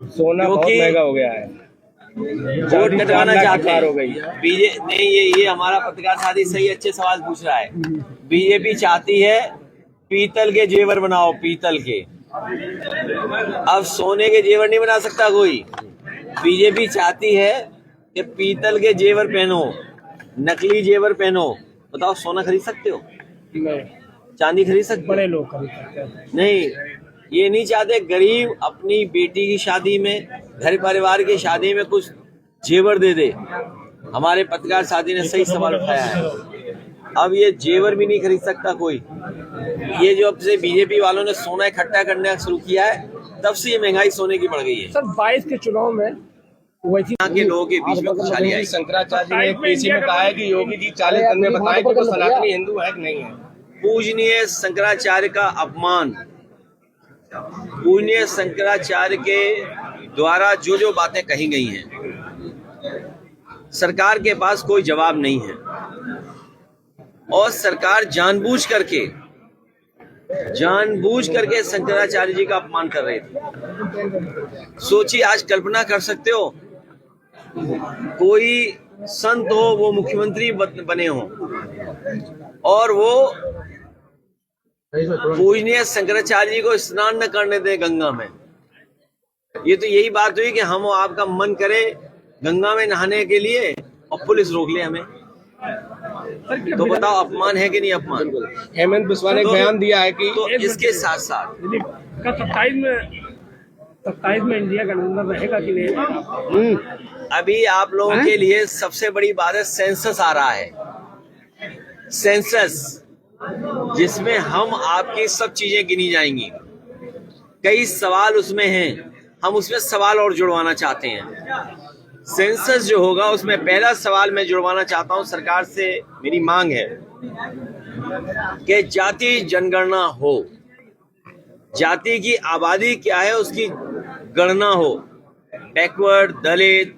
सोना बहुत महंगा हो गया है, वोट कटवाना चाहते हैं। हो गई नहीं, ये हमारा पत्रकार साथी सही अच्छे सवाल पूछ रहा है। बीजेपी चाहती है पीतल के जेवर बनाओ, पीतल के। अब सोने के जेवर नहीं बना सकता कोई। बीजेपी चाहती है कि पीतल के जेवर पहनो, नकली जेवर पहनो। बताओ, सोना खरीद सकते हो? नहीं, चांदी खरीद सकते हो? बड़े लोग खरीद सकते हैं। नहीं, ये नहीं चाहते गरीब अपनी बेटी की शादी में, घर परिवार की शादी में कुछ जेवर दे दे। हमारे पत्रकार साथी ने सही सवाल उठाया है। अब ये जेवर भी नहीं खरीद सकता कोई। ये जो अब से बीजेपी वालों ने सोना इकट्ठा करना शुरू किया है, तब से ये महंगाई सोने की बढ़ गई है। सर 22 के चुनाव में यहाँ के लोगों के बीच में खुशहाली आई। शंकराचार्य जी ने पीसी में कहा है कि योगी जी 40 दिन में बताएं कि वो सनातनी हिंदू है कि नहीं है। पूजनीय शंकराचार्य का अपमान, पूजनीय शंकराचार्य के द्वारा जो जो बातें कही गई हैं, सरकार के पास कोई जवाब नहीं है। और सरकार जानबूझ करके शंकराचार्य जी का अपमान कर रही थी। सोचिए, आज कल्पना कर सकते हो कोई संत हो, वो मुख्यमंत्री बने हो और वो पूजनीय शंकराचार्य जी को स्नान न करने दे गंगा में। ये तो यही बात हुई कि हम आपका मन करे गंगा में नहाने के लिए और पुलिस रोक ले हमें। तो बताओ, अपमान है कि नहीं अपमान? हेमंत बिस्वा ने बयान दिया है कि तो इसके साथ साथ 27 में इंडिया गठबंधन रहेगा कि नहीं? अभी आप लोगों के लिए सबसे बड़ी बात है, सेंसस आ रहा है। सेंसस जिसमें हम आपकी सब चीजें गिनी जाएंगी। कई सवाल उसमें हैं, हम उसमें सवाल और जुड़वाना चाहते हैं। सेंसस जो होगा उसमें पहला सवाल मैं जुड़वाना चाहता हूं, सरकार से मेरी मांग है कि जाति जनगणना हो। जाति की आबादी क्या है उसकी गणना हो। बैकवर्ड, दलित,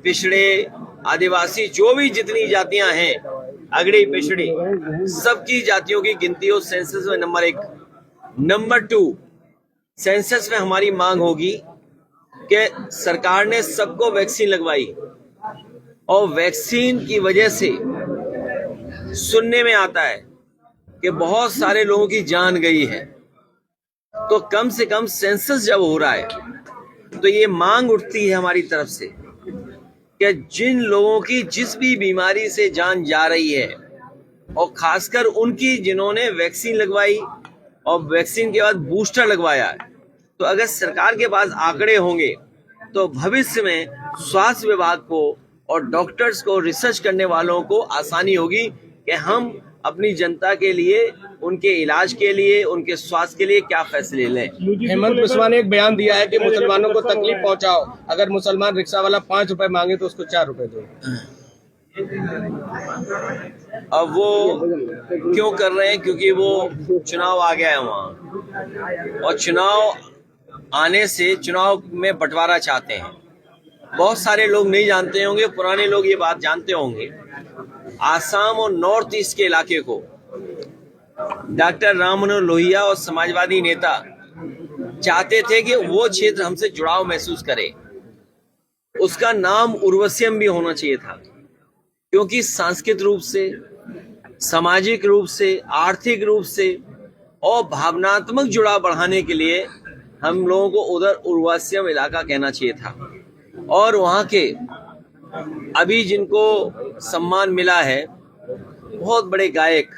पिछड़े, आदिवासी, जो भी जितनी जातियां हैं, अगड़ी पिछड़ी, सबकी जातियों की गिनती हो सेंसस में। नंबर 1। नंबर 2, सेंसस में हमारी मांग होगी कि सरकार ने सबको वैक्सीन लगवाई और वैक्सीन की वजह से सुनने में आता है कि बहुत सारे लोगों की जान गई है। तो कम से कम सेंसस जब हो रहा है तो ये मांग उठती है हमारी तरफ से कि जिन लोगों की जिस भी बीमारी से जान जा रही है, और खासकर उनकी जिन्होंने वैक्सीन लगवाई और वैक्सीन के बाद बूस्टर लगवाया है, तो अगर सरकार के पास आंकड़े होंगे तो भविष्य में स्वास्थ्य विभाग को और डॉक्टर्स को, रिसर्च करने वालों को आसानी होगी कि हम अपनी जनता के लिए, उनके इलाज के लिए, उनके स्वास्थ्य के लिए क्या फैसले लें। हेमंत बिस्वा ने एक बयान दिया है कि मुसलमानों को तकलीफ पहुंचाओ, अगर मुसलमान रिक्शा वाला 5 रुपए मांगे तो उसको 4 रुपए दो। अब वो क्यों कर रहे हैं? क्योंकि वो चुनाव आ गया है वहां, और चुनाव आने से चुनाव में बंटवारा चाहते हैं। बहुत सारे लोग नहीं जानते होंगे, पुराने लोग ये बात जानते होंगे। आसाम और नॉर्थ ईस्ट के इलाके को डॉक्टर राम मनोहर लोहिया और समाजवादी नेता चाहते थे कि वो क्षेत्र हमसे जुड़ाव महसूस करे। उसका नाम उर्वशियम भी होना चाहिए था, क्योंकि सांस्कृतिक रूप से, सामाजिक रूप से, आर्थिक रूप से और भावनात्मक जुड़ाव बढ़ाने के लिए हम लोगों को उधर उर्वशियम इलाका कहना चाहिए था। और वहाँ के अभी जिनको सम्मान मिला है, बहुत बड़े गायक,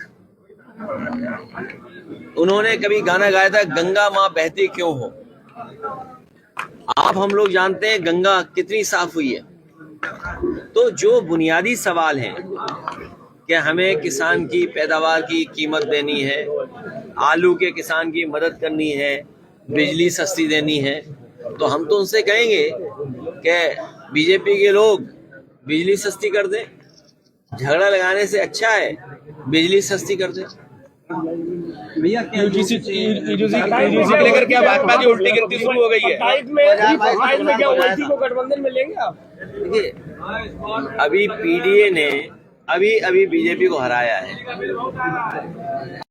उन्होंने कभी गाना गाया था, गंगा माँ बहती क्यों हो। आप हम लोग जानते हैं गंगा कितनी साफ हुई है। तो जो बुनियादी सवाल हैं कि हमें किसान की पैदावार की कीमत देनी है, आलू के किसान की मदद करनी है, बिजली सस्ती देनी है, तो हम तो उनसे कहेंगे कि बीजेपी के लोग बिजली सस्ती कर दें। झगड़ा लगाने से अच्छा है बिजली सस्ती कर दें। भैया यूजीसी को लेकर क्या भाजपा की उल्टी गिनती शुरू हो गई है? 27 में क्या ओवैसी को गठबंधन में लेंगे आप? देखिए, अभी पीडीए ने अभी बीजेपी को हराया है।